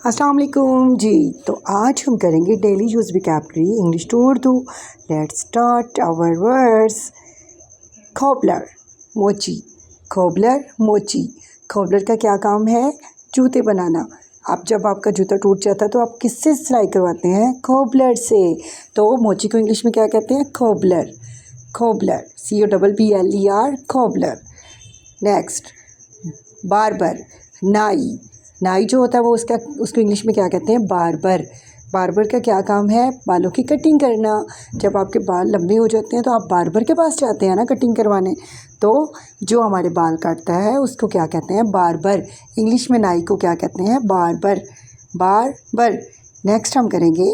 अस्सलाम वालेकुम जी। तो आज हम करेंगे daily use vocabulary English to Urdu. Let's start our words. Cobbler मोची, खोबलर मोची। खोबलर का क्या काम है? जूते बनाना। आप जब आपका जूता टूट जाता है तो आप किससे सिलाई करवाते हैं? खोबलर से। तो मोची को इंग्लिश में क्या कहते हैं? खोबलर। खोबलर, COBBLER, खोबलर। नेक्स्ट, बार्बर, नाई। नाई जो होता है वो उसको इंग्लिश में क्या कहते हैं? बार्बर। बार्बर का क्या काम है? बालों की कटिंग करना। जब आपके बाल लंबे हो जाते हैं तो आप बार्बर के पास जाते हैं ना कटिंग करवाने। तो जो हमारे बाल काटता है उसको क्या कहते हैं? बार्बर। इंग्लिश में नाई को क्या कहते हैं? बार्बर। बार्बर। नेक्स्ट हम करेंगे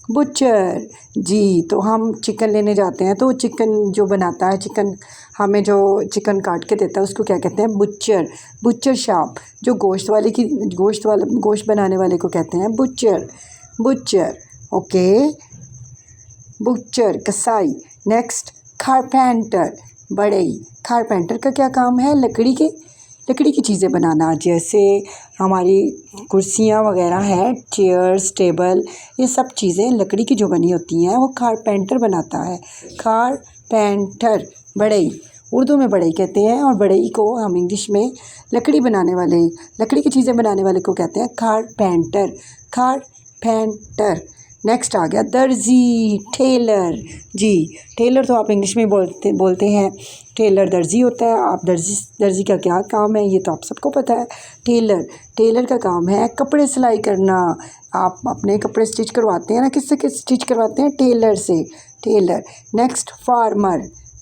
बुचर जी। तो हम चिकन लेने जाते हैं तो चिकन जो बनाता है, चिकन हमें जो चिकन काट के देता है उसको क्या कहते हैं? बुचर। Butcher shop. जो गोश्त बनाने वाले को कहते हैं बुचर। Butcher, okay. बुचर, कसाई। नेक्स्ट, कारपेंटर, बढ़ई। कारपेंटर का क्या काम है? लकड़ी की चीज़ें बनाना। जैसे हमारी कुर्सियाँ वगैरह हैं, चेयर्स, टेबल, ये सब चीज़ें लकड़ी की जो बनी होती हैं वो कारपेंटर बनाता है। कारपेंटर, बढ़ई। उर्दू में बढ़ई कहते हैं और बढ़ई को हम इंग्लिश में लकड़ी की चीज़ें बनाने वाले को कहते हैं कारपेंटर। कारपेंटर। नेक्स्ट आ गया दर्जी, टेलर जी। टेलर तो आप इंग्लिश में बोलते हैं। टेलर दर्जी होता है। आप दर्जी का क्या काम है ये तो आप सबको पता है। टेलर का काम है कपड़े सिलाई करना। आप अपने कपड़े स्टिच करवाते हैं ना, किससे स्टिच करवाते हैं? टेलर से। टेलर। नेक्स्ट,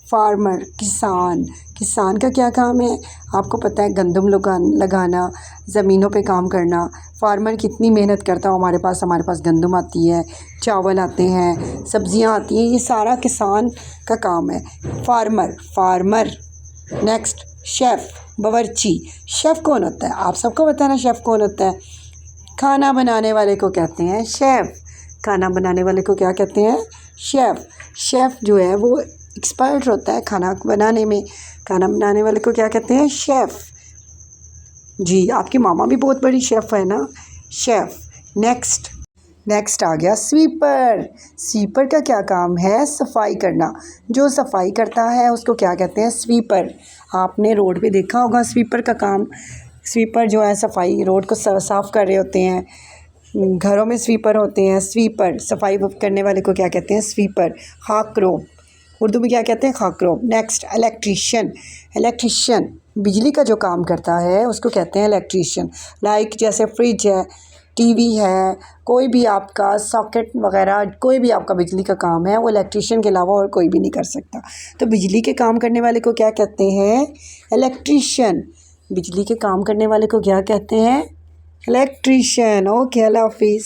फार्मर, किसान का क्या काम है? आपको पता है, गंदम लगाना, ज़मीनों पे काम करना। फार्मर कितनी मेहनत करता है। हमारे पास गंदम आती है, चावल आते हैं, सब्जियां आती हैं, ये सारा किसान का काम है। फार्मर। नेक्स्ट, शेफ़, बावर्ची। शेफ़ कौन होता है? आप सबको पता है ना शेफ़ कौन होता है? खाना बनाने वाले को कहते हैं शेफ़। खाना बनाने वाले को क्या कहते हैं? शेफ़। शेफ़ जो है वो एक्सपर्ट होता है खाना बनाने में। खाना बनाने वाले को क्या कहते हैं? शेफ़ जी। आपकी मामा भी बहुत बड़ी शेफ़ है ना, शेफ़। नेक्स्ट आ गया स्वीपर। स्वीपर का क्या काम है? सफाई करना। जो सफाई करता है उसको क्या कहते हैं? स्वीपर। आपने रोड पे देखा होगा स्वीपर का काम। स्वीपर जो है सफाई, रोड को साफ़ कर रहे होते हैं। घरों में स्वीपर होते हैं। स्वीपर, सफाई करने वाले को क्या कहते हैं? स्वीपर। खाकरोब, उर्दू में क्या कहते हैं? खाकरोब। नेक्स्ट, इलेक्ट्रिशियन, बिजली का जो काम करता है उसको कहते हैं इलेक्ट्रिशियन। लाइक जैसे फ्रिज है, टीवी है, कोई भी आपका सॉकेट वगैरह, कोई भी आपका बिजली का काम है वो इलेक्ट्रिशियन के अलावा और कोई भी नहीं कर सकता। तो बिजली के काम करने वाले को क्या कहते हैं? इलेक्ट्रिशियन। बिजली के काम करने वाले को क्या कहते हैं? इलेक्ट्रिशियन। ओके, अल्लाह हाफिज़।